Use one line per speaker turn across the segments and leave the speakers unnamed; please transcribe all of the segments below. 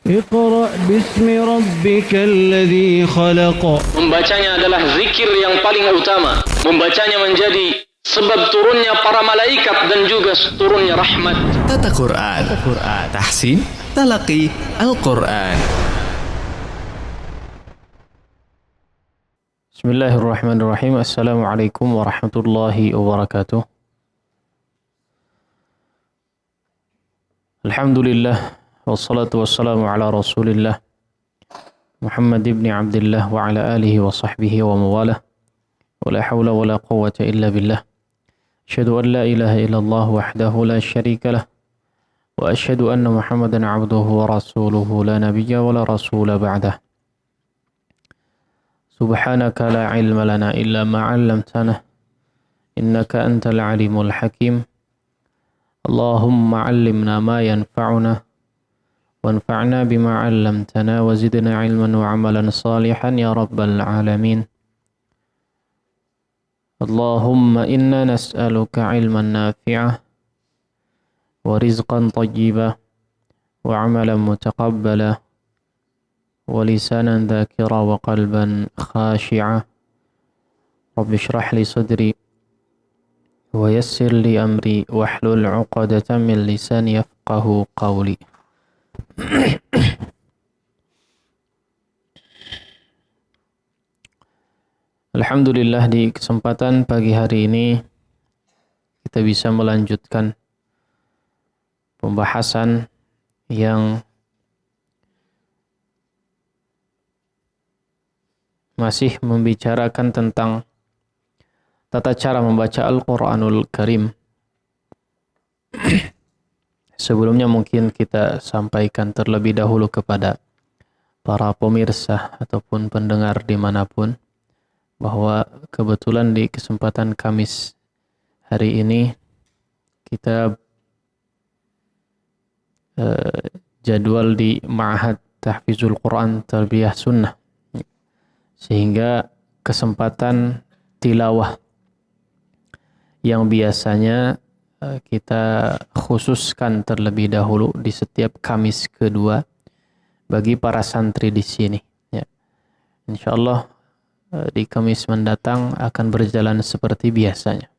اقرأ باسم ربك الذي خلق.
Membacanya adalah zikir yang paling utama. Membacanya menjadi sebab turunnya para malaikat dan juga turunnya rahmat.
Tata Quran, tahsin, talaqi Al-Quran.
Bismillahirrahmanirrahim. Assalamualaikum warahmatullahi wabarakatuh. Alhamdulillah, wassalatu wassalamu ala rasulillah Muhammad ibn Abdullah wa ala alihi wa sahbihi wa mawalah. Wa la hawla wa la quwwata illa billah. Asyhadu an la ilaha illallah wahdahu la syarika lah. Wa asyhadu anna Muhammadan abduhu wa rasuluhu la nabiyya wa la rasula ba'dah. Subhanaka la ilma lana illa ma 'allamtana. Innaka antal alimul hakim. Allahumma 'allimna ma yanfa'una wanfa'na bima 'allamtana wa zidna 'ilman wa 'amalan salihan ya rabbal alamin. Allahumma inna nas'aluka 'ilman nafi'ah wa rizqan thayyibah wa 'amalan mutaqabbala wa lisanan dhakira wa qalban khashi'a. Rabbi shrah li sadri wa yassir li amri wahlul 'uqdatam min lisani yafqahu qawli. Alhamdulillah, di kesempatan pagi hari ini kita bisa melanjutkan pembahasan yang masih membicarakan tentang tata cara membaca Al-Quranul Karim. Sebelumnya mungkin kita sampaikan terlebih dahulu kepada para pemirsa ataupun pendengar dimanapun bahwa kebetulan di kesempatan Kamis hari ini kita jadwal di Ma'had Tahfizul Quran Tarbiyah Sunnah, sehingga kesempatan tilawah yang biasanya kita khususkan terlebih dahulu di setiap Kamis kedua bagi para santri di sini. Ya. Insyaallah di Kamis mendatang akan berjalan seperti biasanya.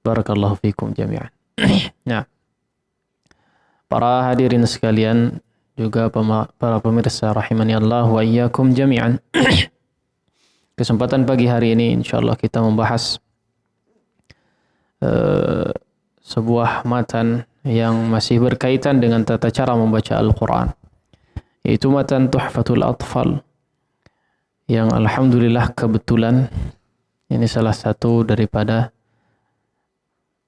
Barakallahu fikum jami'an. Nah, para hadirin sekalian, juga para pemirsa rahimani Allah wa iyyakum jami'an. Kesempatan pagi hari ini insyaallah kita membahas sebuah matan yang masih berkaitan dengan tata cara membaca Al-Quran, yaitu matan Tuhfatul Atfal, yang alhamdulillah kebetulan ini salah satu daripada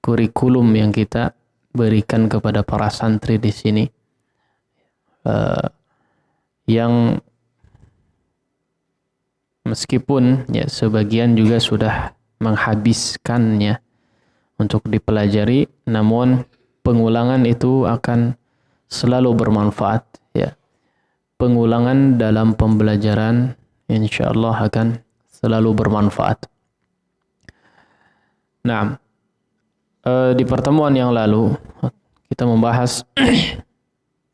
kurikulum yang kita berikan kepada para santri di sini, yang meskipun ya sebagian juga sudah menghabiskannya untuk dipelajari, namun pengulangan itu akan selalu bermanfaat, ya. Pengulangan dalam pembelajaran insyaallah akan selalu bermanfaat. Nah, di pertemuan yang lalu kita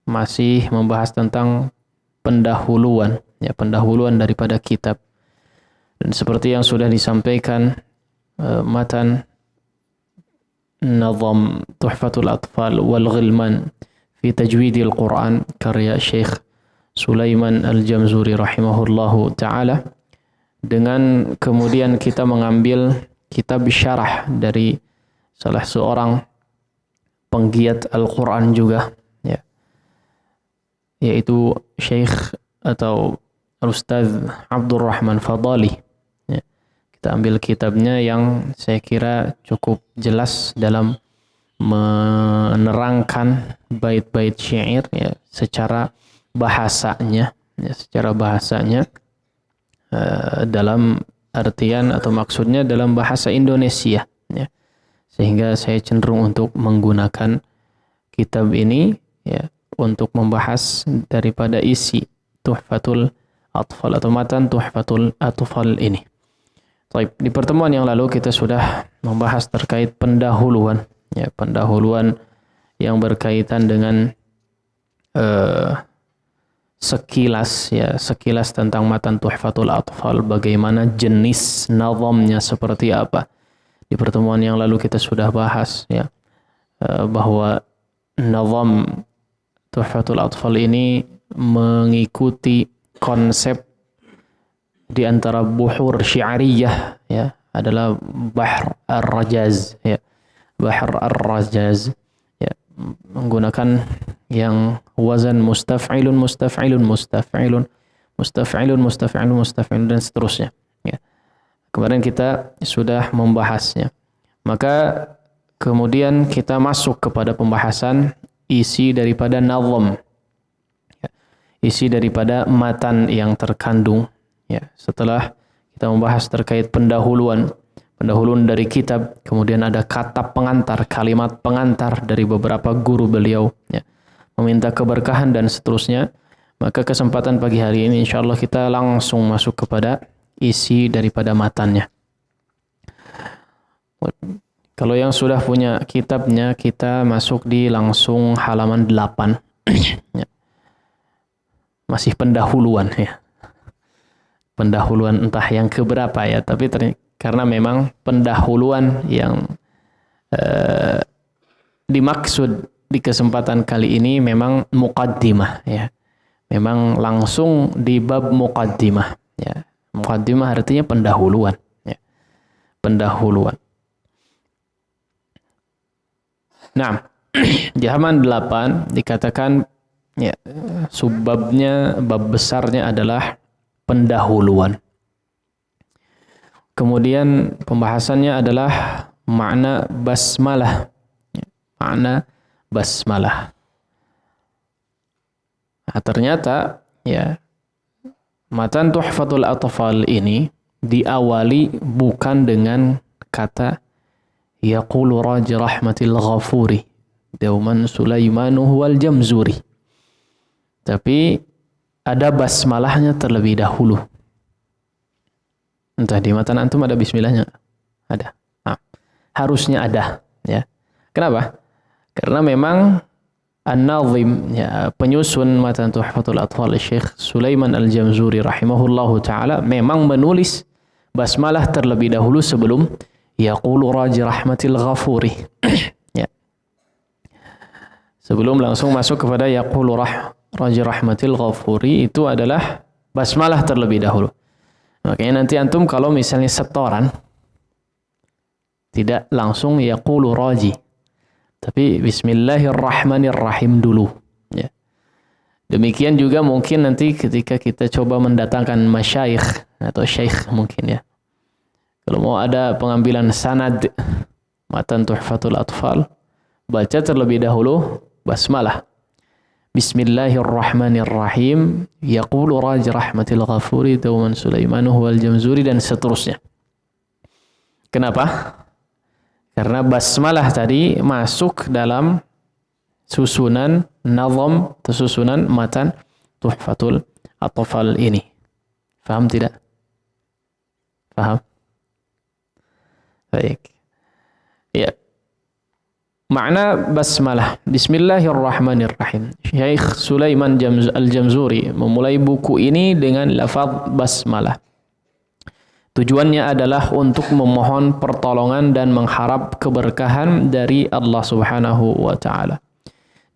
masih membahas tentang pendahuluan, ya, pendahuluan daripada kitab. Dan seperti yang sudah disampaikan, matan Nazam Tuhfatul Atfal wal Ghilman fi Tajwidil Quran karya Syekh Sulaiman Al-Jamzuri rahimahullahu ta'ala, dengan kemudian kita mengambil kitab syarah dari salah seorang penggiat Al-Quran juga, ya, yaitu Syekh atau Ustaz Abdurrahman Fadali. Kita ambil kitabnya yang saya kira cukup jelas dalam menerangkan bait-bait syair, ya, secara bahasanya, dalam artian atau maksudnya dalam bahasa Indonesia, ya. Sehingga saya cenderung untuk menggunakan kitab ini, ya, untuk membahas daripada isi Tuhfatul Atfal atau matan Tuhfatul Atfal ini. Baik, di pertemuan yang lalu kita sudah membahas terkait pendahuluan, ya, pendahuluan yang berkaitan dengan sekilas tentang matan Tuhfatul Atfal, bagaimana jenis nazamnya seperti apa. Di pertemuan yang lalu kita sudah bahas ya, bahwa nazam Tuhfatul Atfal ini mengikuti konsep di antara buhur syiariyah ya, adalah Bahr Ar-Rajaz ya. Bahr Ar-Rajaz ya, menggunakan yang wazan mustaf'ilun dan seterusnya ya. Kemarin kita sudah membahasnya. Maka kemudian kita masuk kepada pembahasan isi daripada nazam ya, isi daripada matan yang terkandung ya. Setelah kita membahas terkait pendahuluan dari kitab, kemudian ada kata pengantar, kalimat pengantar dari beberapa guru beliau ya, meminta keberkahan dan seterusnya. Maka kesempatan pagi hari ini insyaallah kita langsung masuk kepada isi daripada matannya. Kalau yang sudah punya kitabnya, kita masuk di langsung halaman 8 ya. Masih pendahuluan ya, pendahuluan entah yang keberapa ya, tapi karena memang pendahuluan yang dimaksud di kesempatan kali ini memang muqaddimah ya, memang langsung di bab muqaddimah ya. Muqaddimah artinya pendahuluan ya, pendahuluan. Nah, di halaman 8 dikatakan ya, subbabnya, bab besarnya adalah pendahuluan. Kemudian pembahasannya adalah makna basmalah. Makna basmalah. Nah, ternyata ya, matan Tuhfatul Atfal ini diawali bukan dengan kata yaqulu raji rahmatil ghafuri dauman Sulaimanuhu wal Jamzuri, tapi ada basmalahnya terlebih dahulu. Entah di matan antum ada bismillahnya? Ada. Nah, harusnya ada ya. Kenapa? Karena memang An-Nazim ya, penyusun matan Tuhfatul Atfal Syekh Sulaiman Al-Jamzuri rahimahullahu taala memang menulis basmalah terlebih dahulu sebelum yaqulu raji rahmatil ghafuri ya. Sebelum langsung masuk kepada yaqulu raji rahmatil ghafuri, itu adalah basmalah terlebih dahulu. Makanya nanti antum kalau misalnya setoran tidak langsung yaqulu raji, tapi bismillahirrahmanirrahim dulu ya. Demikian juga mungkin nanti ketika kita coba mendatangkan masyayikh atau syekh mungkin ya, kalau mau ada pengambilan sanad matan Tuhfatul Atfal, baca terlebih dahulu basmalah. Bismillahirrahmanirrahim. Yaqulu raji rahmatil ghafuri dauman Sulaimanuhu wal Jamzuri dan seterusnya. Kenapa? Karena basmalah tadi masuk dalam susunan nazam atau susunan matan Tuhfatul Atfal ini. Faham tidak? Faham? Baik. Ya. Makna basmalah. Bismillahirrahmanirrahim. Syekh Sulaiman Al-Jamzuri memulai buku ini dengan lafaz basmalah. Tujuannya adalah untuk memohon pertolongan dan mengharap keberkahan dari Allah Subhanahu wa taala.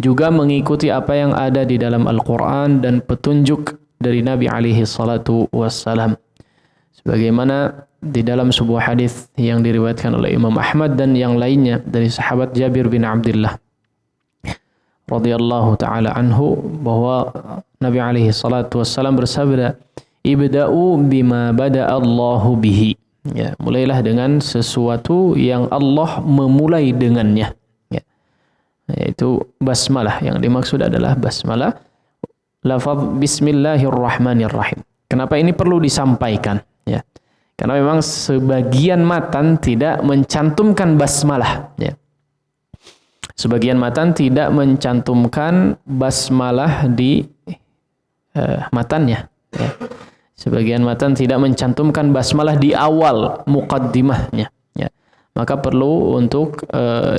Juga mengikuti apa yang ada di dalam Al-Qur'an dan petunjuk dari Nabi alaihi salatu wassalam. Sebagaimana di dalam sebuah hadis yang diriwayatkan oleh Imam Ahmad dan yang lainnya dari sahabat Jabir bin Abdullah radhiyallahu taala anhu, bahwa Nabi alaihi salatu wassalam bersabda, ibda'u bima bada'a Allahu bihi. Ya, mulailah dengan sesuatu yang Allah memulai dengannya. Ya. Yaitu basmalah. Yang dimaksud adalah basmalah lafaz bismillahirrahmanirrahim. Kenapa ini perlu disampaikan? Ya. Karena memang sebagian matan tidak mencantumkan basmalah. Ya. Sebagian matan tidak mencantumkan basmalah di matannya. Ya. Sebagian matan tidak mencantumkan basmalah di awal muqaddimahnya. Ya. Maka perlu untuk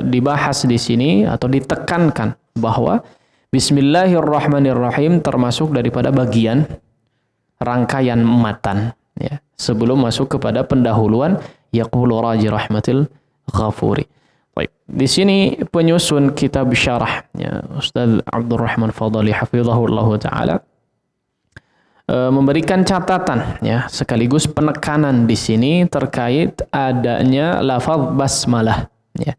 dibahas di sini atau ditekankan bahwa Bismillahirrahmanirrahim termasuk daripada bagian rangkaian matan, ya, sebelum masuk kepada pendahuluan yaqulu raji rahmatil ghafuri. Baik, di sini penyusun kitab syarah, ya, Ustaz Abdurrahman Fadali hafizahullah taala memberikan catatan, ya, sekaligus penekanan di sini terkait adanya lafaz basmalah, ya.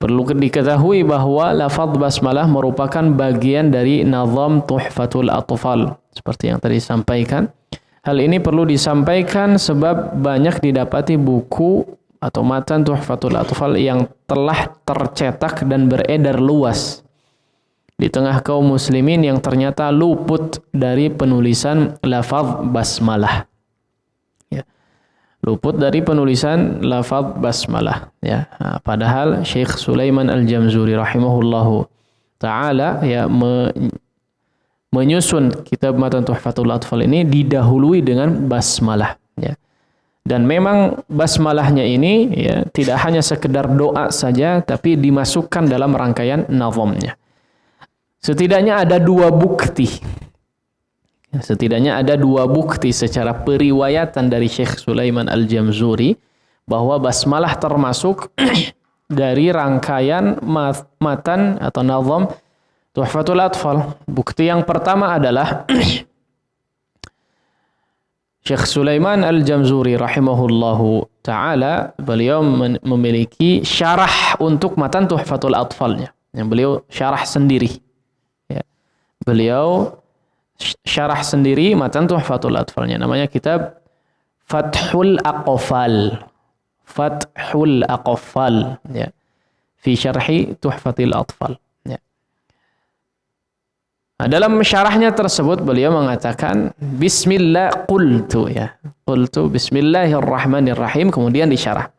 Perlu diketahui bahwa lafaz basmalah merupakan bagian dari nazam Tuhfatul Atfal seperti yang tadi disampaikan. Hal ini perlu disampaikan sebab banyak didapati buku atau matan Tuhfatul Atfal yang telah tercetak dan beredar luas di tengah kaum muslimin yang ternyata luput dari penulisan lafaz basmalah. Ya. Luput dari penulisan lafaz basmalah, ya. Nah, padahal Syekh Sulaiman Al-Jamzuri rahimahullahu taala, ya, menyusun kitab matan Tuhfatul Atfal ini didahului dengan basmalah, ya. Dan memang basmalahnya ini, ya, tidak hanya sekedar doa saja tapi dimasukkan dalam rangkaian nazamnya. Setidaknya ada dua bukti. Setidaknya ada dua bukti secara periwayatan dari Syekh Sulaiman Al-Jamzuri bahwa basmalah termasuk dari rangkaian matan atau nazam Tuhfatul Atfal. Bukti yang pertama adalah Syekh Sulaiman Al-Jamzuri rahimahullahu taala, beliau memiliki syarah untuk matan Tuhfatul Atfalnya, yang beliau syarah sendiri. Beliau syarah sendiri matan Tuhfatul Atfalnya, namanya kitab Fathul Aqfal. Fathul Aqfal, ya, fi syarhi Tuhfatil Atfal, ya. Nah, dalam syarahnya tersebut beliau mengatakan bismillah qultu, ya. Qultu bismillahirrahmanirrahim, kemudian disyarah.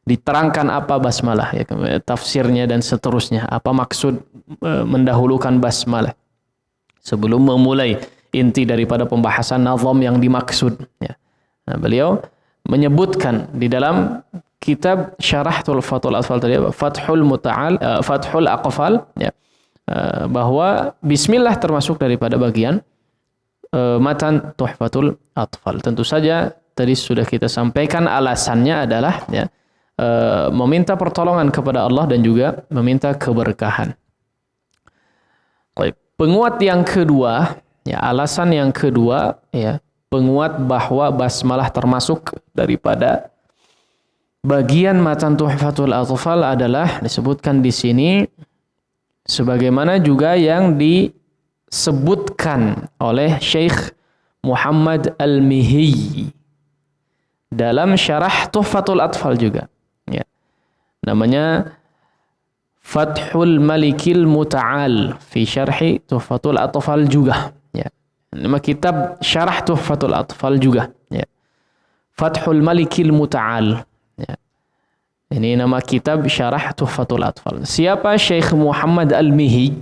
Diterangkan apa basmalah, ya, tafsirnya dan seterusnya, apa maksud mendahulukan basmalah sebelum memulai inti daripada pembahasan nazam yang dimaksud, ya. Nah, beliau menyebutkan di dalam kitab Syarah Tuhfatul Atfal tadi, Fathul Aqfal, ya, bahwa bismillah termasuk daripada bagian matan Tuhfatul Atfal. Tentu saja tadi sudah kita sampaikan alasannya adalah, ya, meminta pertolongan kepada Allah dan juga meminta keberkahan. Baik. Penguat yang kedua, ya, alasan yang kedua, ya, penguat bahwa basmalah termasuk daripada bagian matan Tuhfatul Atfal adalah disebutkan di sini sebagaimana juga yang disebutkan oleh Syekh Muhammad Al-Mihi dalam syarah Tuhfatul Atfal juga, ya. Namanya Fathul Malikil Muta'al fi syarhi Tuhfatul Atfal juga, ya. Nama kitab syarah Tuhfatul Atfal juga, ya. Fathul Malikil Muta'al, ya. Ini nama kitab syarah Tuhfatul Atfal. Siapa Syekh Muhammad Al-Mihi?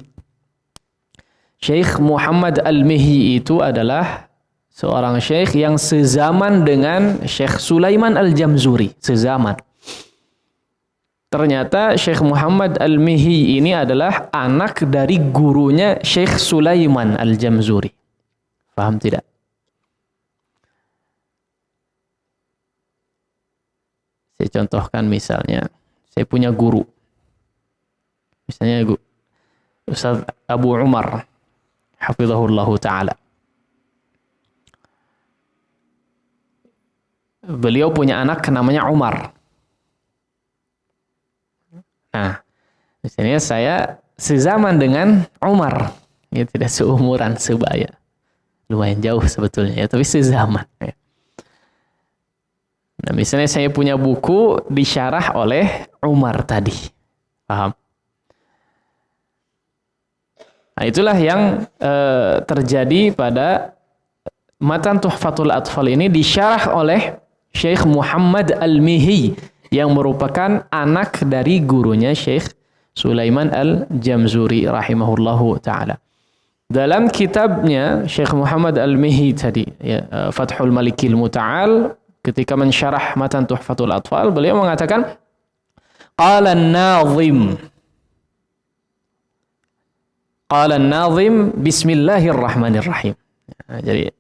Syekh Muhammad Al-Mihi itu adalah seorang syekh yang sezaman dengan Syekh Sulaiman Al-Jamzuri, sezaman. Ternyata Syekh Muhammad Al-Mihi ini adalah anak dari gurunya Syekh Sulaiman Al-Jamzuri. Paham tidak? Saya contohkan misalnya, saya punya guru. Misalnya Ustaz Abu Umar, hafizahullahu ta'ala. Beliau punya anak namanya Umar. Nah, misalnya saya sezaman dengan Umar, ya, tidak seumuran, sebaya, lumayan jauh sebetulnya, ya, tapi sezaman, ya. Nah, misalnya saya punya buku disyarah oleh Umar tadi, paham? Nah, itulah yang terjadi pada matan Tuhfatul Atfal ini, disyarah oleh Syekh Muhammad Al-Mihi yang merupakan anak dari gurunya Syekh Sulaiman Al-Jamzuri rahimahullahu ta'ala. Dalam kitabnya Syekh Muhammad Al-Mihi tadi, ya, Fathul Malikil Muta'al, ketika mensyarah matan Tuhfatul Atfal, beliau mengatakan qala an-nazim, Qala an-nazim bismillahirrahmanirrahim. Jadi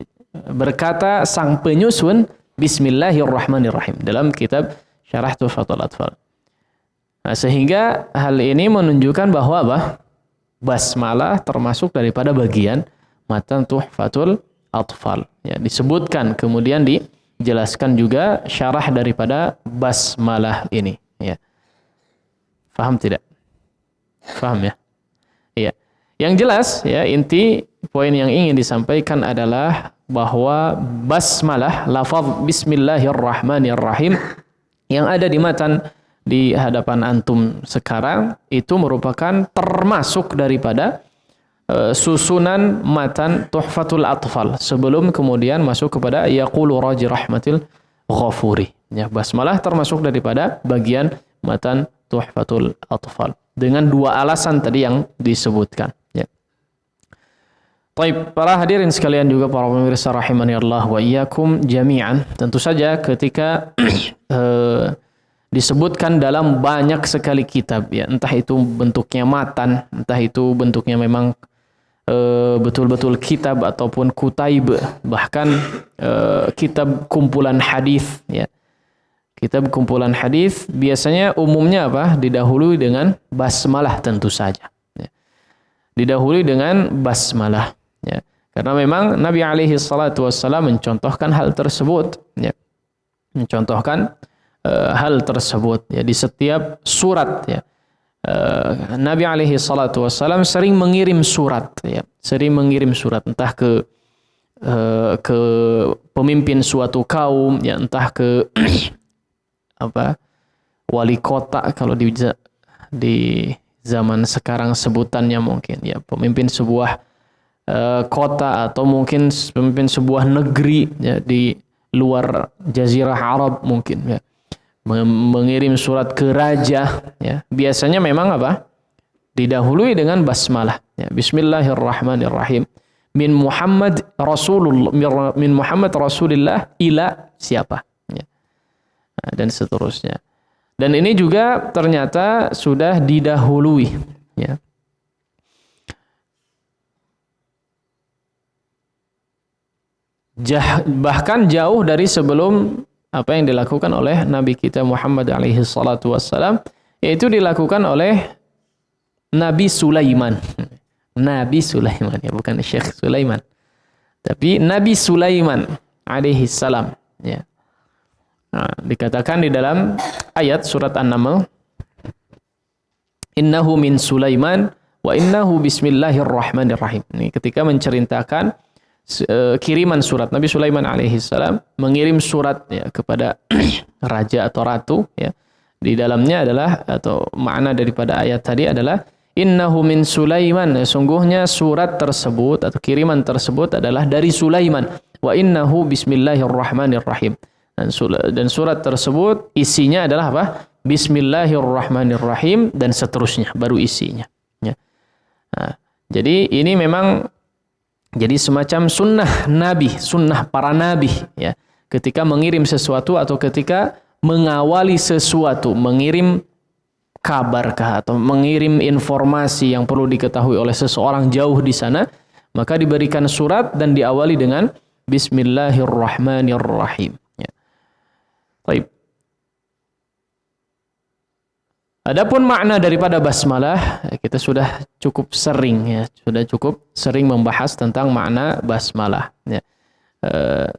berkata sang penyusun bismillahirrahmanirrahim dalam kitab Syarah Tuhfatul Atfal. Nah, sehingga hal ini menunjukkan bahwa basmalah termasuk daripada bagian matan Tuhfatul Atfal. Ya, disebutkan kemudian dijelaskan juga syarah daripada basmalah ini. Ya. Faham tidak? Faham ya? Iya. Yang jelas ya, inti poin yang ingin disampaikan adalah bahwa basmalah, lafaz bismillahirrahmanirrahim yang ada di matan di hadapan antum sekarang itu merupakan termasuk daripada susunan matan Tuhfatul Atfal sebelum kemudian masuk kepada yaqulu raji rahmatil ghafuri. Ya, basmalah termasuk daripada bagian matan Tuhfatul Atfal dengan dua alasan tadi yang disebutkan. Ya. Baik, para hadirin sekalian juga para pemirsa rahimani Allah wa iyyakum jami'an. Tentu saja ketika disebutkan dalam banyak sekali kitab, ya, entah itu bentuknya matan, entah itu bentuknya memang betul-betul kitab ataupun kutaib, bahkan kitab kumpulan hadis, ya. Kitab kumpulan hadis biasanya umumnya didahului dengan basmalah tentu saja. Ya. Didahului dengan basmalah. Ya. Karena memang Nabi alaihi salatu wassalam mencontohkan hal tersebut. Ya. Mencontohkan hal tersebut ya, di setiap surat. Ya. Nabi alaihi salatu wassalam sering mengirim surat. Ya. Sering mengirim surat entah ke pemimpin suatu kaum, ya, entah ke wali kota kalau di zaman sekarang sebutannya mungkin, ya, pemimpin sebuah kota atau mungkin pemimpin sebuah negeri, ya, di luar jazirah Arab mungkin, ya, mengirim surat ke raja, ya, biasanya memang didahului dengan basmalah, ya, bismillahirrahmanirrahim min Muhammad Rasulullah ila siapa, ya. Dan seterusnya. Dan ini juga ternyata sudah didahului, ya. Bahkan jauh dari sebelum apa yang dilakukan oleh Nabi kita Muhammad alaihi salatu wassalam, yaitu dilakukan oleh Nabi Sulaiman. Nabi Sulaiman, ya, bukan Syekh Sulaiman. Tapi Nabi Sulaiman alaihi salam, ya. Nah, dikatakan di dalam ayat surat An-Naml, innahu min Sulaiman wa innahu bismillahirrahmanirrahim. Ini ketika menceritakan kiriman surat Nabi Sulaiman alaihi salam mengirim surat, ya, kepada raja atau ratu, ya. Di dalamnya adalah, atau makna daripada ayat tadi adalah innahu min Sulaiman, sungguhnya surat tersebut atau kiriman tersebut adalah dari Sulaiman, wa innahu bismillahirrahmanirrahim. Dan surat tersebut isinya adalah Bismillahirrahmanirrahim dan seterusnya, baru isinya. Ya. Nah, jadi ini memang jadi semacam sunnah Nabi, sunnah para Nabi, ya. Ketika mengirim sesuatu atau ketika mengawali sesuatu, mengirim kabarkah atau mengirim informasi yang perlu diketahui oleh seseorang jauh di sana, maka diberikan surat dan diawali dengan Bismillahirrahmanirrahim. Baik. Adapun makna daripada basmalah, kita sudah cukup sering, ya, membahas tentang makna basmalah, ya.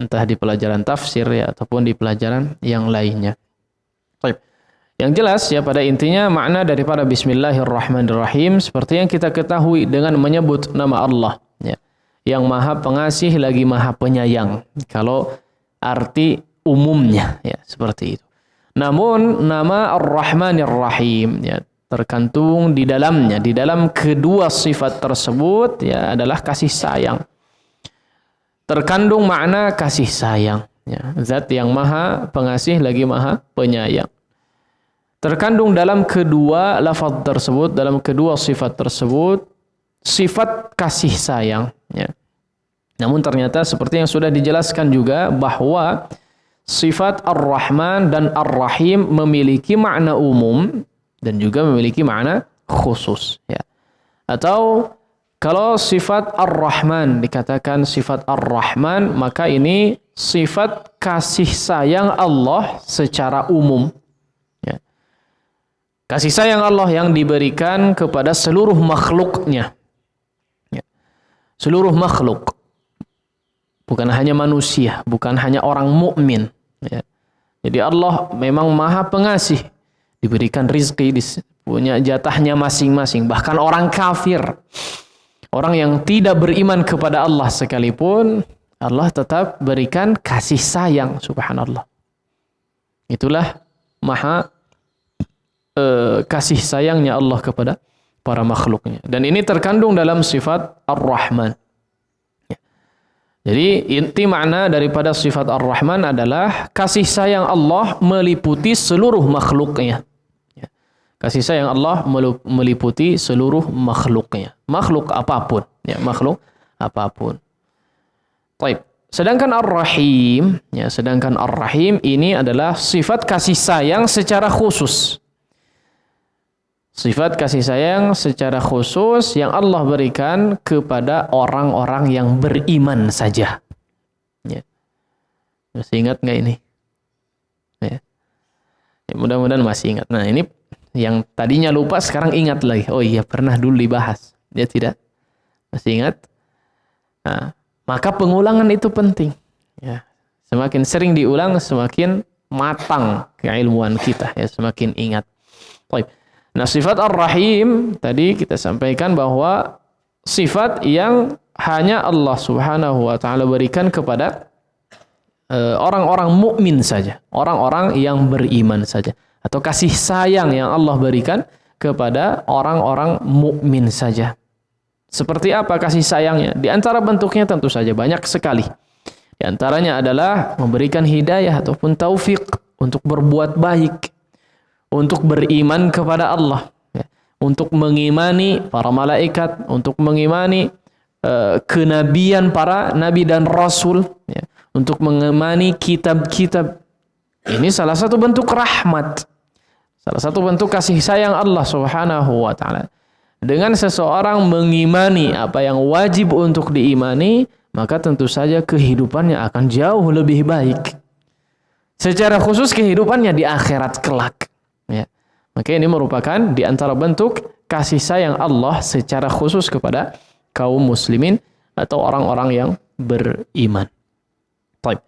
Entah di pelajaran tafsir, ya, ataupun di pelajaran yang lainnya. Baik. Yang jelas, ya, pada intinya makna daripada Bismillahirrahmanirrahim seperti yang kita ketahui dengan menyebut nama Allah, ya, yang Maha Pengasih lagi Maha Penyayang. Kalau arti umumnya, ya, seperti itu. Namun nama Ar-Rahmanir-Rahim, ya, terkantung di dalamnya, di dalam kedua sifat tersebut, ya, adalah kasih sayang. Terkandung makna kasih sayang, ya, zat yang Maha Pengasih lagi Maha Penyayang. Terkandung dalam kedua lafaz tersebut, dalam kedua sifat tersebut, sifat kasih sayang, ya. Namun ternyata seperti yang sudah dijelaskan juga bahwa sifat Ar-Rahman dan Ar-Rahim memiliki makna umum dan juga memiliki makna khusus, ya. Atau Kalau sifat Ar-Rahman dikatakan sifat Ar-Rahman, maka ini sifat kasih sayang Allah secara umum. Ya. Kasih sayang Allah yang diberikan kepada seluruh makhluknya. Ya. Seluruh makhluk. Bukan hanya manusia, bukan hanya orang mukmin. Ya. Jadi Allah memang maha pengasih. Diberikan rizki, punya jatahnya masing-masing. Bahkan orang kafir, orang yang tidak beriman kepada Allah sekalipun, Allah tetap berikan kasih sayang, subhanallah. Itulah maha kasih sayangnya Allah kepada para makhluknya. Dan ini terkandung dalam sifat Ar-Rahman. Jadi inti makna daripada sifat Ar-Rahman adalah kasih sayang Allah meliputi seluruh makhluknya. Kasih sayang Allah meliputi seluruh makhluknya. Makhluk apapun. Ya, makhluk apapun. Baik. Sedangkan Ar-Rahim, ya, sedangkan Ar-Rahim ini adalah sifat kasih sayang secara khusus. Sifat kasih sayang secara khusus yang Allah berikan kepada orang-orang yang beriman saja. Ya. Masih ingat nggak ini? Ya. Ya, mudah-mudahan masih ingat. Nah, ini yang tadinya lupa sekarang ingat lagi. Oh iya, pernah dulu dibahas. Dia tidak masih ingat. Nah, maka pengulangan itu penting. Ya. Semakin sering diulang, semakin matang keilmuan kita. Ya, semakin ingat. Baik. Nah, sifat Ar-Rahim tadi kita sampaikan bahwa sifat yang hanya Allah Subhanahu wa taala berikan kepada orang-orang mukmin saja, orang-orang yang beriman saja, atau kasih sayang yang Allah berikan kepada orang-orang mukmin saja. Seperti apa kasih sayangnya? Di antara bentuknya tentu saja banyak sekali. Di antaranya adalah memberikan hidayah ataupun taufik untuk berbuat baik, untuk beriman kepada Allah, ya, untuk mengimani para malaikat, untuk mengimani kenabian para nabi dan rasul, ya, untuk mengimani kitab-kitab. Ini salah satu bentuk rahmat, salah satu bentuk kasih sayang Allah Subhanahu wa taala. Dengan seseorang mengimani apa yang wajib untuk diimani, maka tentu saja kehidupannya akan jauh lebih baik. Secara khusus kehidupannya di akhirat kelak. Ya. Maka ini merupakan di antara bentuk kasih sayang Allah secara khusus kepada kaum muslimin atau orang-orang yang beriman. Baik.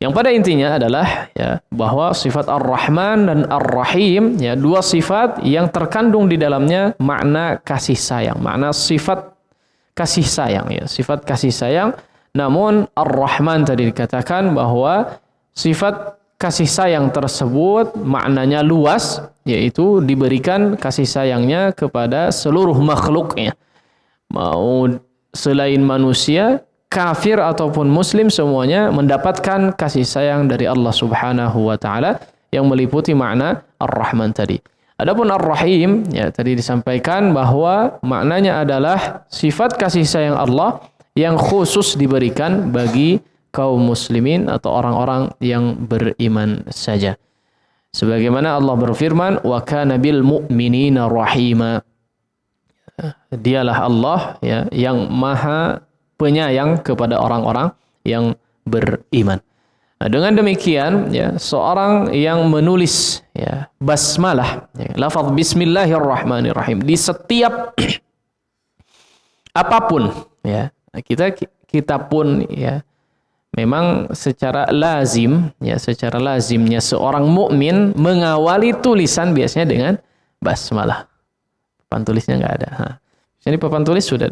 Yang pada intinya adalah ya, bahwa sifat Ar-Rahman dan Ar-Rahim, ya, dua sifat yang terkandung di dalamnya makna kasih sayang, makna sifat kasih sayang, ya, sifat kasih sayang. Namun Ar-Rahman tadi dikatakan bahwa sifat kasih sayang tersebut maknanya luas, yaitu diberikan kasih sayangnya kepada seluruh makhluknya. Mau selain manusia, kafir ataupun muslim, semuanya mendapatkan kasih sayang dari Allah Subhanahu wa taala yang meliputi makna Ar-Rahman tadi. Adapun Ar-Rahim, ya, tadi disampaikan bahwa maknanya adalah sifat kasih sayang Allah yang khusus diberikan bagi kaum muslimin atau orang-orang yang beriman saja. Sebagaimana Allah berfirman, wa kana bil mu'minina rahima. Dialah Allah, ya, yang maha penyayang kepada orang-orang yang beriman. Nah, dengan demikian, ya, seorang yang menulis, ya, basmalah, ya, lafaz bismillahirrahmanirrahim di setiap apapun, ya, kita pun, ya, memang secara lazim, ya, secara lazimnya seorang mukmin mengawali tulisan biasanya dengan basmalah. Papan tulisnya nggak ada. Jadi papan tulis sudah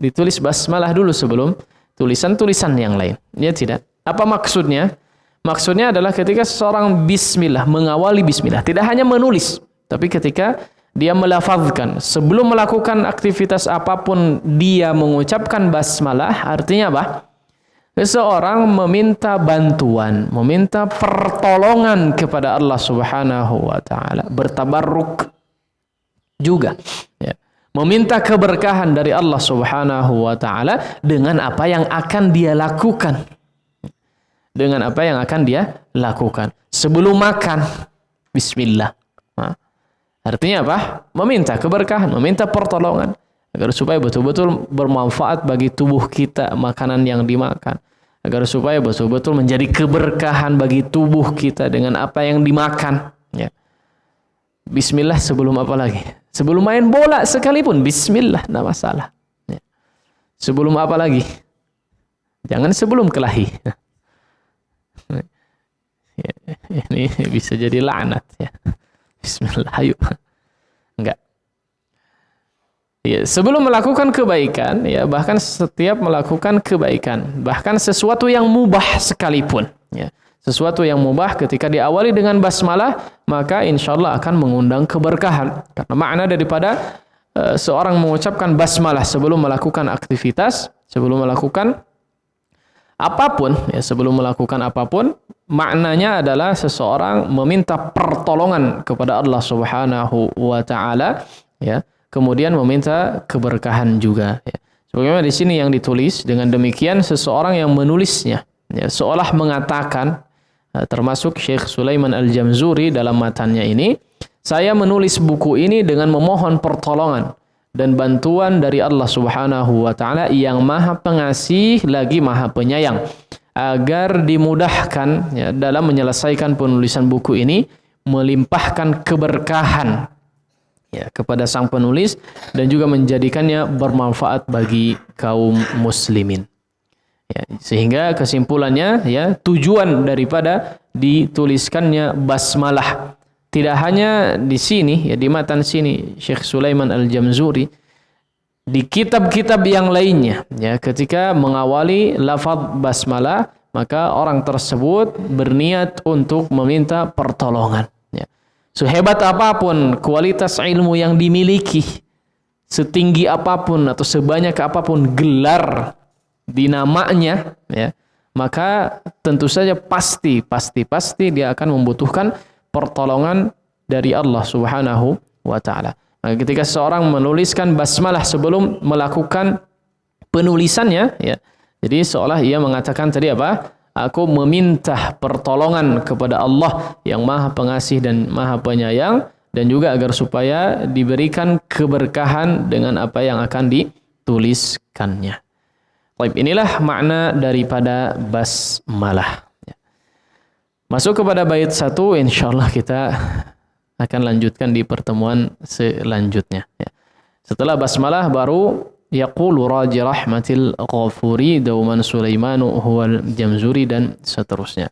ditulis basmalah dulu sebelum tulisan-tulisan yang lain. Ya tidak. Apa maksudnya? Maksudnya adalah ketika seorang bismillah, mengawali bismillah, tidak hanya menulis, tapi ketika dia melafazkan sebelum melakukan aktivitas apapun dia mengucapkan basmalah, artinya apa? Seseorang meminta bantuan, meminta pertolongan kepada Allah Subhanahu wa taala, bertabarruk juga, ya. Meminta keberkahan dari Allah Subhanahu wa taala dengan apa yang akan dia lakukan. Dengan apa yang akan dia lakukan. Sebelum makan, bismillah. Nah, artinya apa? Meminta keberkahan, meminta pertolongan. agar supaya betul-betul bermanfaat bagi tubuh kita makanan yang dimakan, agar supaya betul-betul menjadi keberkahan bagi tubuh kita dengan apa yang dimakan, ya. Bismillah sebelum apa lagi? Sebelum main bola sekalipun bismillah, enggak masalah, ya. Sebelum apa lagi? Jangan sebelum kelahi. Ya, ini bisa jadi laknat, ya. Bismillah, ayo. Enggak. Ya, sebelum melakukan kebaikan, ya, bahkan setiap melakukan kebaikan, bahkan sesuatu yang mubah sekalipun, ya. Sesuatu yang mubah ketika diawali dengan basmalah, maka insya Allah akan mengundang keberkahan. Karena makna daripada seorang mengucapkan basmalah sebelum melakukan aktivitas, sebelum melakukan apapun, ya, sebelum melakukan apapun, maknanya adalah seseorang meminta pertolongan kepada Allah Subhanahu wa taala, ya. Kemudian meminta keberkahan juga, ya. Sebagaimana di sini yang ditulis, dengan demikian seseorang yang menulisnya, ya, seolah mengatakan, termasuk Syekh Sulaiman Al-Jamzuri dalam matannya ini, saya menulis buku ini dengan memohon pertolongan dan bantuan dari Allah Subhanahu wa taala yang Maha Pengasih lagi Maha Penyayang, agar dimudahkan, ya, dalam menyelesaikan penulisan buku ini, melimpahkan keberkahan, ya, kepada sang penulis dan juga menjadikannya bermanfaat bagi kaum muslimin. Ya, sehingga kesimpulannya, ya, tujuan daripada dituliskannya basmalah tidak hanya di sini, ya, di matan sini Syekh Sulaiman Al-Jamzuri, di kitab-kitab yang lainnya, ya, ketika mengawali lafaz basmalah maka orang tersebut berniat untuk meminta pertolongan. Sehebat apapun kualitas ilmu yang dimiliki, setinggi apapun atau sebanyak apapun gelar di namanya, ya, maka tentu saja pasti dia akan membutuhkan pertolongan dari Allah Subhanahu wa taala. Maka ketika seorang menuliskan basmalah sebelum melakukan penulisannya, ya, jadi seolah ia mengatakan tadi apa? Aku meminta pertolongan kepada Allah yang Maha Pengasih dan Maha Penyayang, dan juga agar supaya diberikan keberkahan dengan apa yang akan dituliskannya. Baik, inilah makna daripada basmalah. Masuk kepada bait 1, insyaallah kita akan lanjutkan di pertemuan selanjutnya. Setelah basmalah baru yaqulu raji rahmatil ghafuri dauman Sulaimanu huwal Jamzuri dan seterusnya.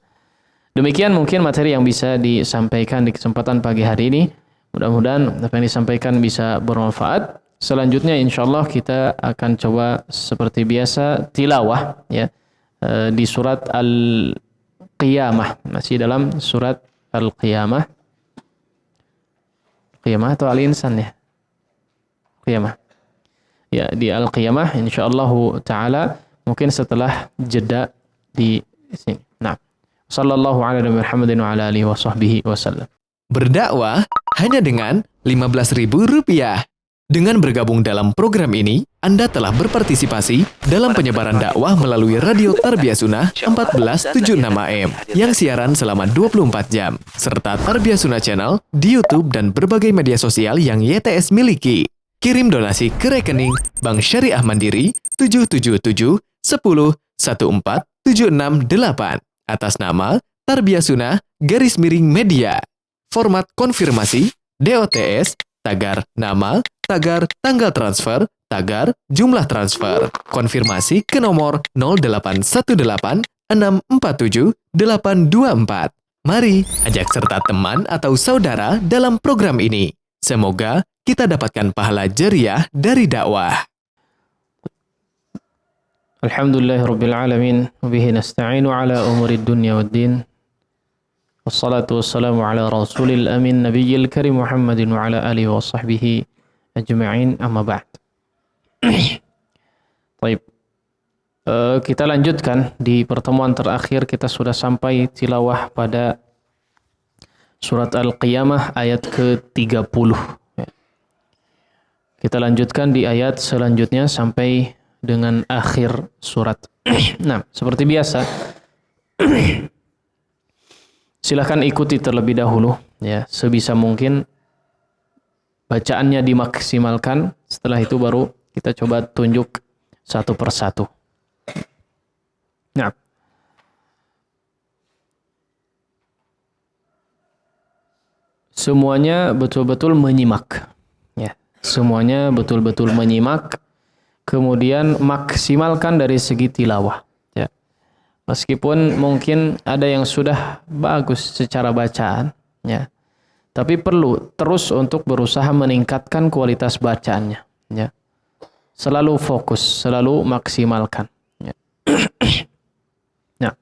Demikian mungkin materi yang bisa disampaikan di kesempatan pagi hari ini. Mudah-mudahan apa yang disampaikan bisa bermanfaat. Selanjutnya insyaallah kita akan coba seperti biasa tilawah, ya, di surat Al-Qiyamah, masih dalam surat Al-Qiyamah. Qiyamah atau Al-Insan, ya? Qiyamah. Ya, di Al-Qiyamah insyaallah taala mungkin setelah jeda di sini. Nah, sallallahu alaihi Muhammadin wa ala alihi wa sahbihi wasallam.
Berdakwah hanya dengan Rp15.000. Dengan bergabung dalam program ini, Anda telah berpartisipasi dalam penyebaran dakwah melalui Radio Tarbiyah Sunnah 1476 AM yang siaran selama 24 jam, serta Tarbiyah Sunnah Channel di YouTube dan berbagai media sosial yang YTS miliki. Kirim donasi ke rekening Bank Syariah Mandiri 77710147668 atas nama Tarbiyah Sunnah _media. Format konfirmasi DOTS, tagar nama, tagar tanggal transfer, tagar jumlah transfer. Konfirmasi ke nomor 0818647824. Mari ajak serta teman atau saudara dalam program ini. Semoga kita dapatkan pahala jariah dari dakwah.
Alhamdulillahirabbil alamin, wa bihi nasta'inu ala umurid dunya waddin. Wassalatu wassalamu ala rasulil amin nabiyil karim Muhammadin wa ala alihi wa sahbihi ajma'in, amma ba'd. Baik. Kita lanjutkan. Di pertemuan terakhir kita sudah sampai tilawah pada surat Al-Qiyamah ayat ke-30. Kita lanjutkan di ayat selanjutnya sampai dengan akhir surat. Nah, seperti biasa, silakan ikuti terlebih dahulu, ya, sebisa mungkin bacaannya dimaksimalkan. Setelah itu baru Kita coba tunjuk satu persatu. Nah, semuanya betul-betul menyimak. Ya, semuanya betul-betul menyimak. Kemudian maksimalkan dari segi tilawah. Ya, meskipun mungkin ada yang sudah bagus secara bacaan, ya, tapi perlu terus untuk berusaha meningkatkan kualitas bacaannya. Ya, selalu fokus, selalu maksimalkan. Ya. Nah.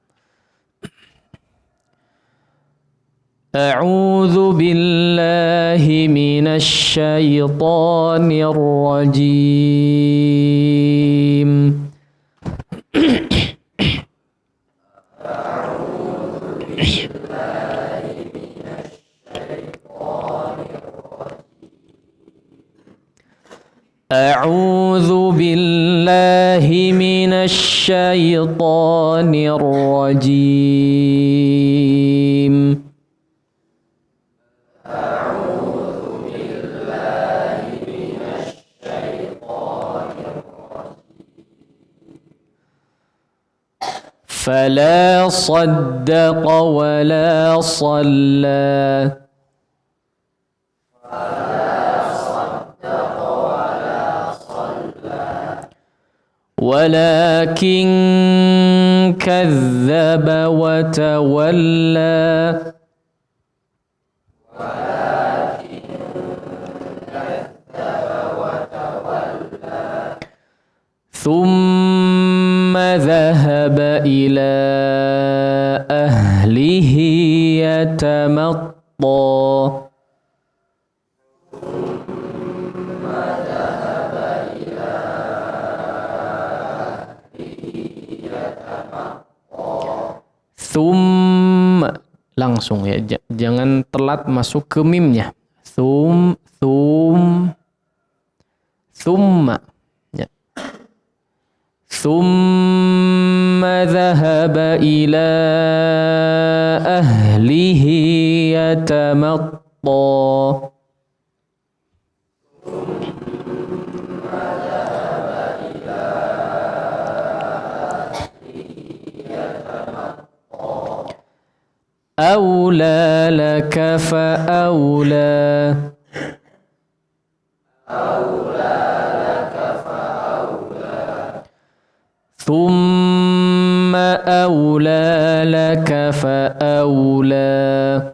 A'udzu billahi minasy syaithanir rajim. أعوذ بالله من الشيطان الرجيم فلا صدق ولا صلى ولكن كذب وتولى ثم ذهب إلى أهله يتمطى langsung ya, jangan telat masuk ke mimnya. Thumma ya. Thumma dhahaba ila ahlihi yatamatta. أولى لك فأولى ثم أولى لك فأولى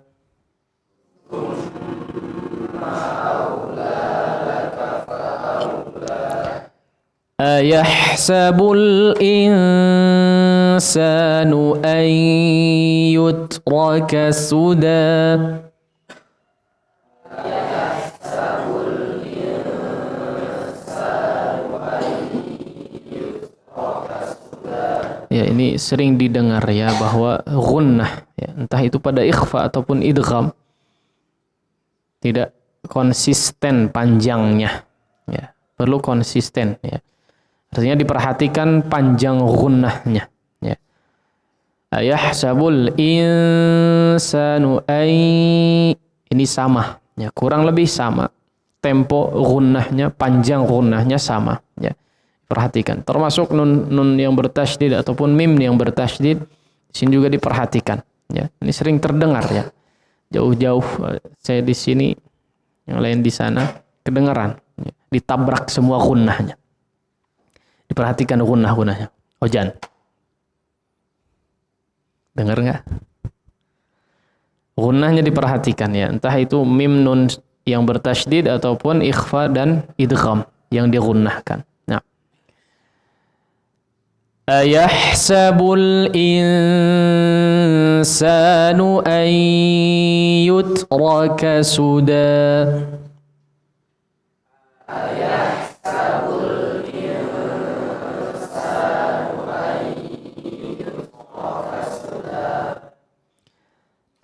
أيحسب الإنسان أن يترك سدى Ya, ini sering didengar ya bahwa gunnah ya, entah itu pada ikhfa ataupun idgham tidak konsisten panjangnya ya, perlu konsisten ya. Artinya diperhatikan panjang gunnahnya ya. Ayahsabul insanu ini sama ya, kurang lebih sama tempo gunnahnya, panjang gunnahnya sama ya. Perhatikan, termasuk nun yang bertasydid ataupun mim yang bertasydid di sini juga diperhatikan ya. Ini sering terdengar ya. Jauh-jauh saya di sini, yang lain di sana kedengaran ya. Ditabrak semua gunnahnya. Diperhatikan gunnah-gunnahnya. Ojan. Dengar nggak? Gunnahnya diperhatikan ya. Entah itu mim nun yang bertasydid ataupun ikhfa dan idgham yang digunnahkan. Nah. Ayahsabul insanu an yutraka suda. Ayahsabul insanu an yutraka suda.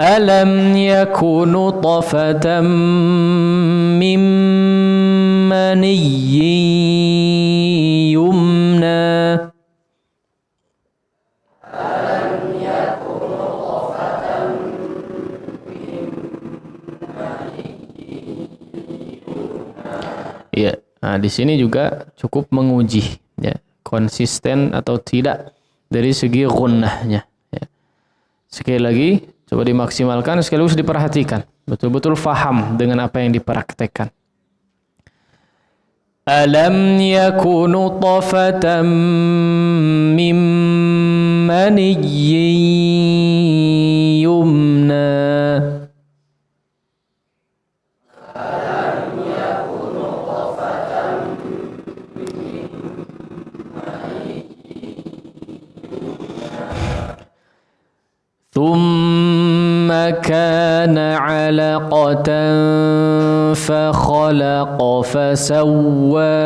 Alam yakunu tafatan min maniyyin yumna. Ya, Nah, di sini juga cukup menguji ya, konsisten atau tidak dari segi gunnahnya ya. Sekali lagi coba dimaksimalkan, sekaligus diperhatikan, betul-betul faham dengan apa yang dipraktekkan. Alam yakunu tafatan min maniyyin yumna. ثم كان علقة فخلق فسوى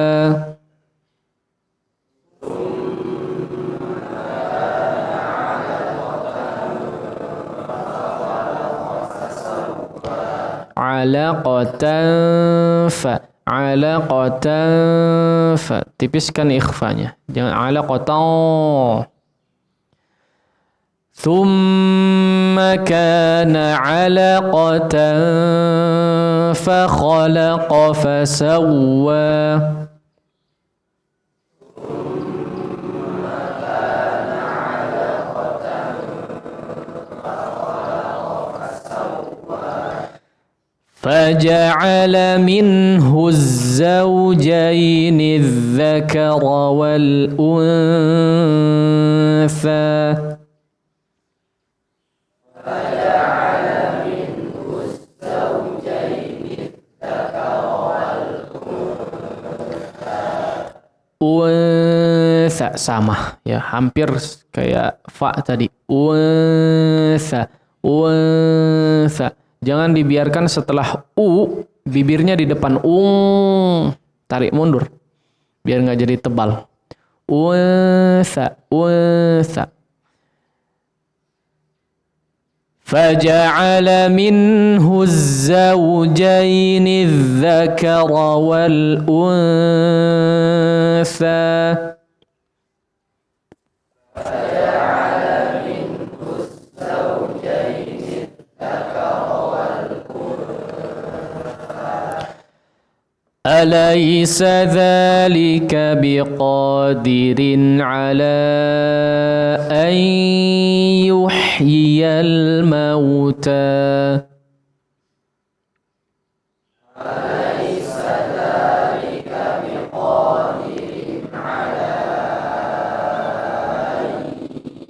علقة tipiskan ikhfanya, jangan alaqatan. ثم كان علقة فخلق فسوى فجعل منه الزوجين الذكر والأنثى unsa, sama ya, hampir kayak fa tadi. Unsa. Jangan dibiarkan setelah u bibirnya di depan tarik mundur biar nggak jadi tebal. Unsa. فجعل منه الزوجين الذكر والأنثى أليس ذلك بقادر على أن يحيي الموتى أليس ذلك بقادر على أن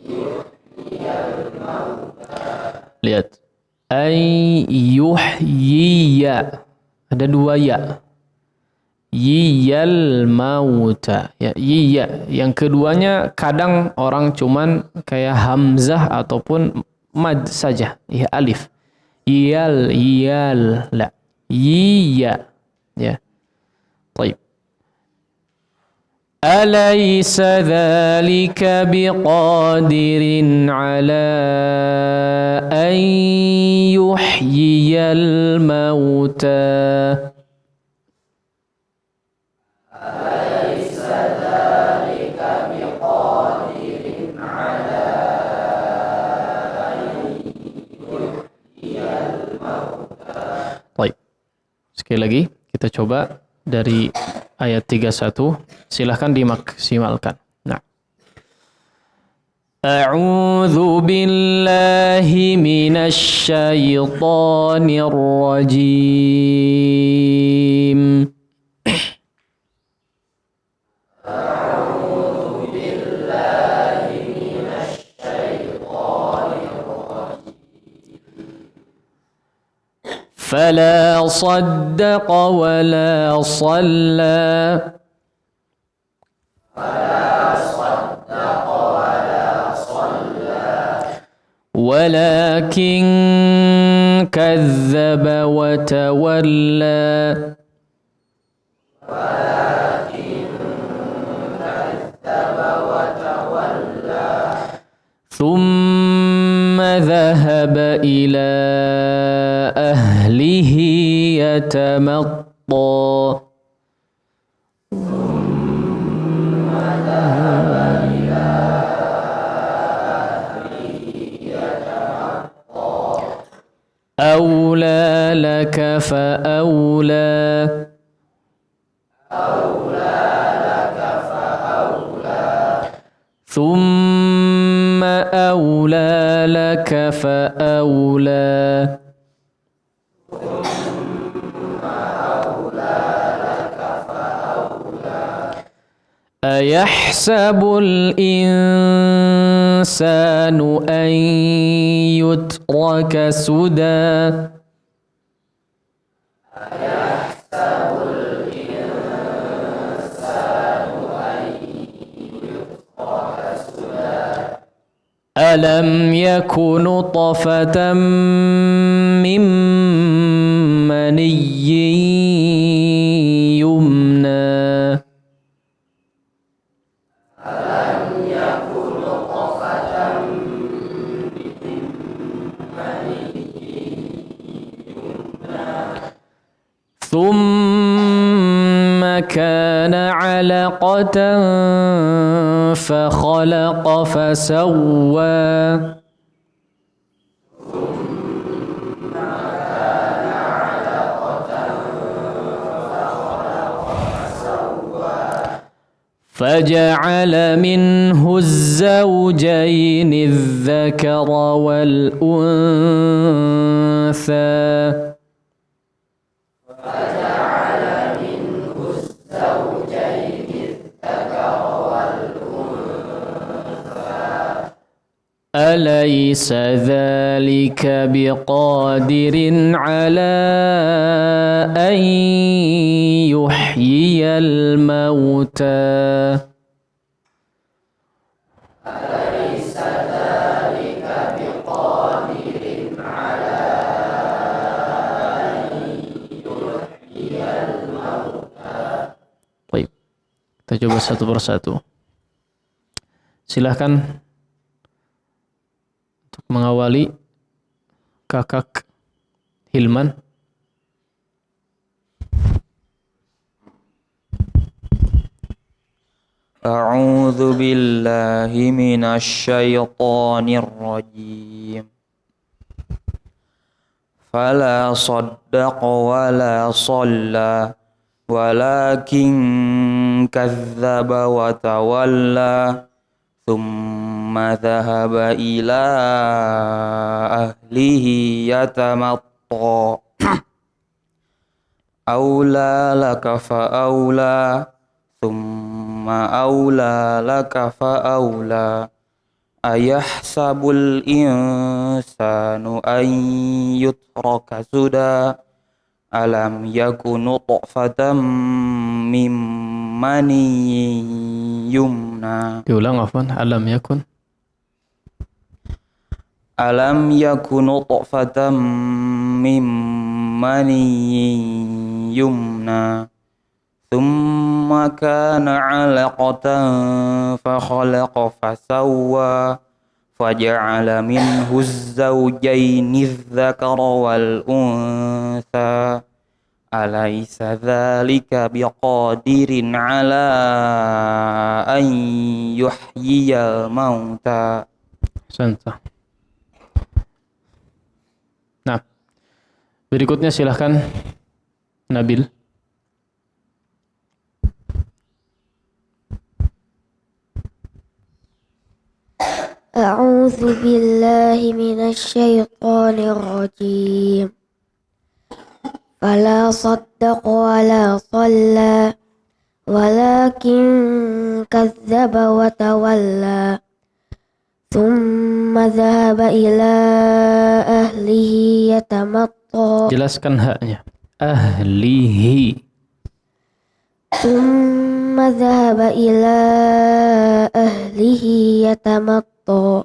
يحيي الموتى. Lihat, أن يحيي ada dua ya. Yiyal mauta ya, iya. Yang keduanya kadang orang cuman kayak hamzah ataupun mad saja ya, alif. Iyal la iya ya. Baik. Alaysa dzalika biqadirin ala an yuhyiyal mauta. Baik. Sekali lagi kita coba dari ayat 31, silahkan dimaksimalkan. Nah. A'udzu billahi minasy syaithanir rajim. فلا صدق ولا صلى ولكن كذب وتولى ثم ذهب إلى أهله يتمطى أولى لك فأولى ثم أولى لك فأولى أيحسب الإنسان أن يترك سدى ألم يك نطفة من مني يمنى ثم كان علقة فخلق فسوى فجعل منه الزوجين الذكر والأنثى أليس ذلك بقادر على أن يحيي الموتى Baik, kita coba satu persatu. Silahkan untuk mengawali Kakak Hilman.
A'udzu billahi minasyaitonir rajim. Fala saddaqa wala shalla walakin kadzdzaba wa tawalla thumma dhahaba ila ahlihi yatamatta aula laka fa aula thumma aula laka fa aula ayahsabul insanu an yutraka suda alam yakun nutfatan mim maniyyin yumna.
Diulang afwan, alam yakun
nutfatan mim maniyyin yumna thumma kana 'alaqatan fa khalaqa fa sawwa faja'ala minhu az-zawjayni adh-dhakara wal untha alaysa dhalika biqadirin 'ala an yuhyiyal mauta.
Santa. Nah, berikutnya silahkan Nabil.
أعوذ بالله من الشيطان الرجيم فلا صدق ولا صلى ولكن كذب وتولى ثم ذهب إلى أهله يتمطى.
Jelaskan haknya. Ahlihi.
ثم ذهب إلى أهله يتمطى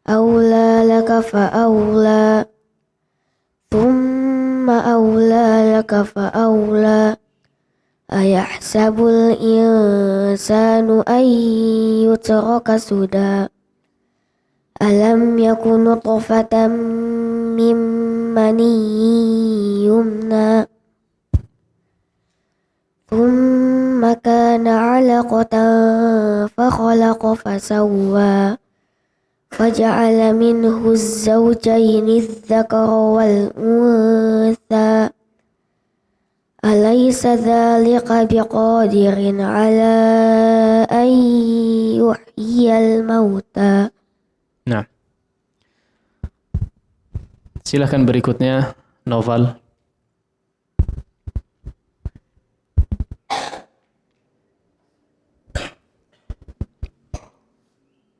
أولى لك فأولى ثم أولى لك فأولى أيحسب الإنسان أن يترك سدى ألم يكن نطفة من مني يمنى ثم كان علقة فخلق فسوى فجعل منه الزوجين الذكر والأنثى أليس ذلك بقادر على أن يحيي الموتى.
Nah, silahkan berikutnya Noval.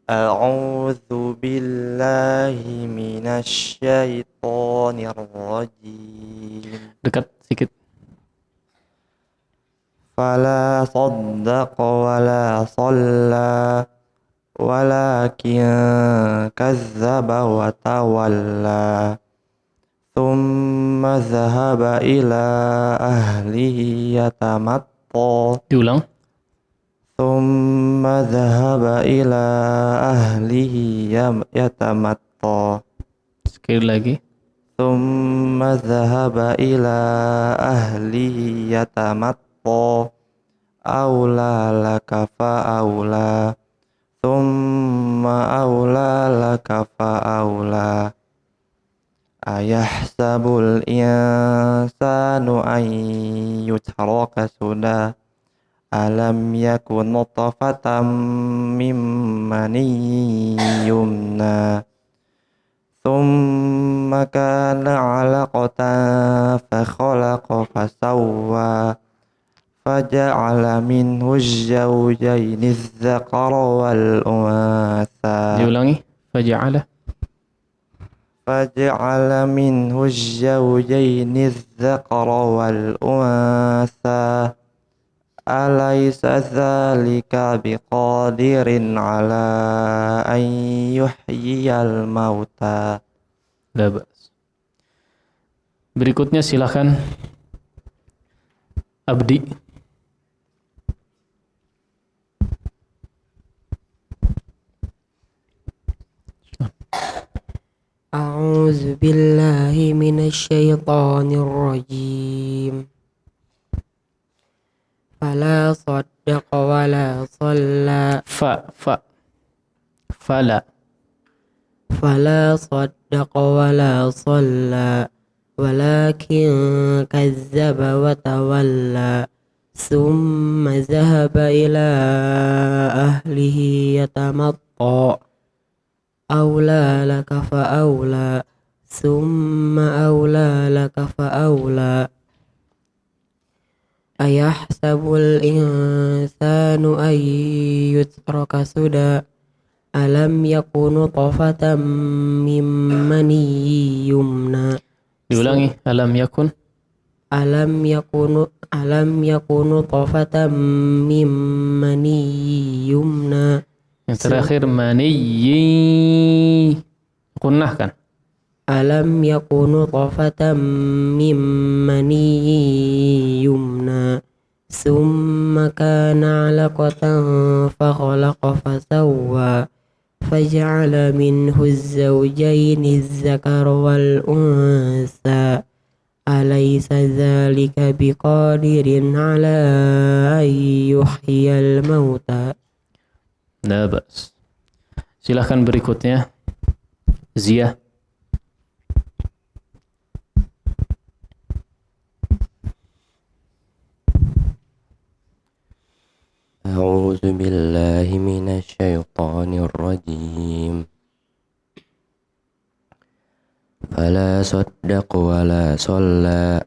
A'udzu billahi minasyaitonir rajim.
Dekat sedikit.
Fala saddaqa wala shalla walakin kazzaba wa tawalla. Thumma dhahaba ila ahlihi yatamatta.
Diulang.
Thumma dhahaba ila ahlihi yatamatta.
Sekali lagi.
Thumma dhahaba ila ahlihi yatamatta. Aula laka fa'aula. Thumma aula laka fa'aula. Ayahsabul insanu an yutraka sudah. Alam yakun nutfatan min maniyyin yumna. Thumma kana 'alaqatan fa khalaqa fa sawwa. Faja'ala minhu az-zawjayni adh-dhakara wal untha.
Diulangi. Faja'ala.
Faja'ala minhu az-zawjayni adh-dhakara wal untha. Alaysa dzalika biqadirin ala an yuhyiyal mauta.
La ba'as. Berikutnya silakan Abdi.
A'udzu billahi minasyaitonir rajim. Fala saddaqa wala shalla.
Fala.
Fala saddaqa wala shalla walakin kazzaba wa tawalla. Summa zahaba ila ahlihi yatamatta. Aula laka fa'aula. Summa aula laka fa'aula. Ayahsabul insanu an yutraka suda. Alam yakunu nutfatan min maniyyin yumna.
Diulangi. Alam yakun.
Alam yakunu nutfatan min maniyyin yumna.
Yang terakhir maniyyi. Kunnahkan.
Alam yakunu nutfatan min maniyyin yumna. Summa kana 'alaqatan fa khalaqa fa sawwa. Faja'ala minhu az-zawjayni adh-dhakara wal untha. Alaysa dzalika biqadirin 'ala an yuhyiyal mauta.
La ba'as. Silahkan berikutnya Zia.
A'udzu billahi minasyaitonir rajim. Fala saddaqa wala shalla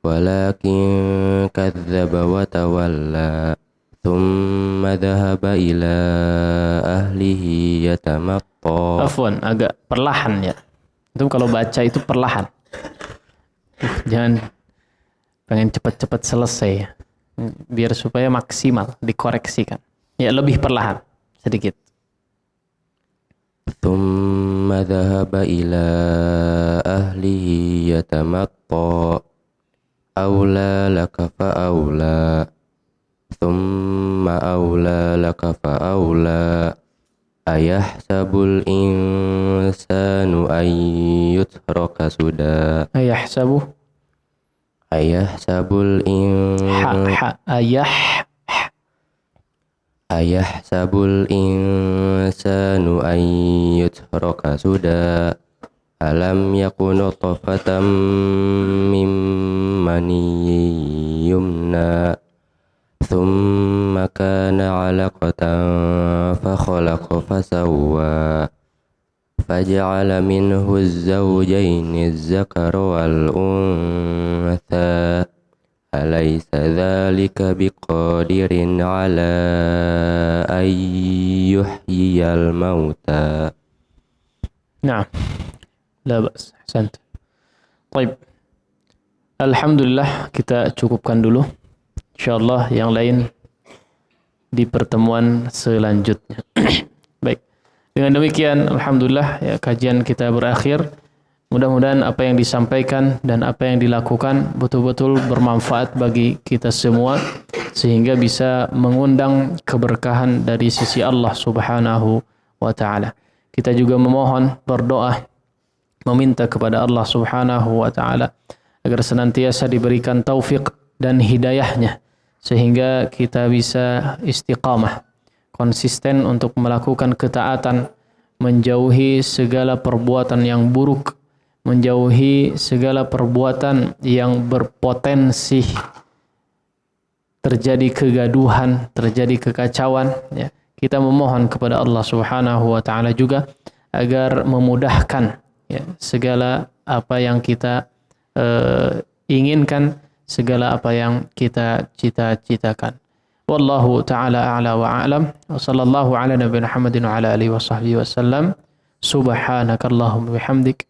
walakin kadzdzaba wa tawalla. Thumma dhahaba ila ahlihi yatamatta.
Afwan, agak perlahan ya. Itu kalau baca itu perlahan. Jangan pengen cepat-cepat selesai ya. Biar supaya maksimal dikoreksikan. Ya lebih perlahan sedikit.
Thumma dhahaba ila ahlihi yatamatta. Aula laka fa'aula. Thumma aula laka fa'aula. Ayahsabul insanu an yutraka suda. Ayahsabul insanu an yutraka suda. Alam yakun nutfatan min maniyyin ثم كان علقة فخلق فسوى فجعل منه الزوجين الذكر والأنثى أليس ذلك بقادر على أن يحيي الموتى.
Nah, la bas, ahsant. Baik. Alhamdulillah, kita cukupkan dulu. Insyaallah yang lain di pertemuan selanjutnya. Baik. Dengan demikian, alhamdulillah ya, kajian kita berakhir. Mudah-mudahan apa yang disampaikan dan apa yang dilakukan betul-betul bermanfaat bagi kita semua sehingga bisa mengundang keberkahan dari sisi Allah Subhanahu wa taala. Kita juga memohon, berdoa, meminta kepada Allah Subhanahu wa taala agar senantiasa diberikan taufik dan hidayahnya sehingga kita bisa istiqamah, konsisten untuk melakukan ketaatan, menjauhi segala perbuatan yang buruk, menjauhi segala perbuatan yang berpotensi terjadi kegaduhan, terjadi kekacauan ya. Kita memohon kepada Allah Subhanahu wa taala juga agar memudahkan ya, segala apa yang kita inginkan, segala apa yang kita cita-citakan. Wallahu taala a'la wa a'lam. Wa sallallahu ala nabiyina Muhammadin wa ala alihi wa sahbihi wasallam. Subhanakallahumma bihamdik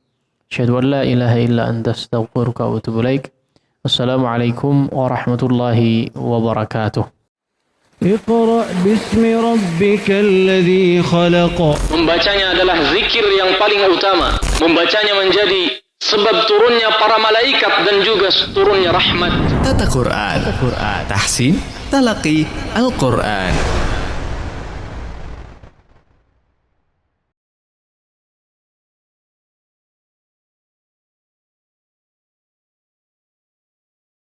asyhadu an la ilaha illa anta astaghfiruka wa atubu ilaik. Wassalamualaikum warahmatullahi wabarakatuh.
اقرأ باسم ربك الذي خلق.
Membacanya adalah zikir yang paling utama. Membacanya menjadi sebab turunnya para malaikat dan juga turunnya rahmat.
Tata Quran, tahsin, talaqi Al-Quran.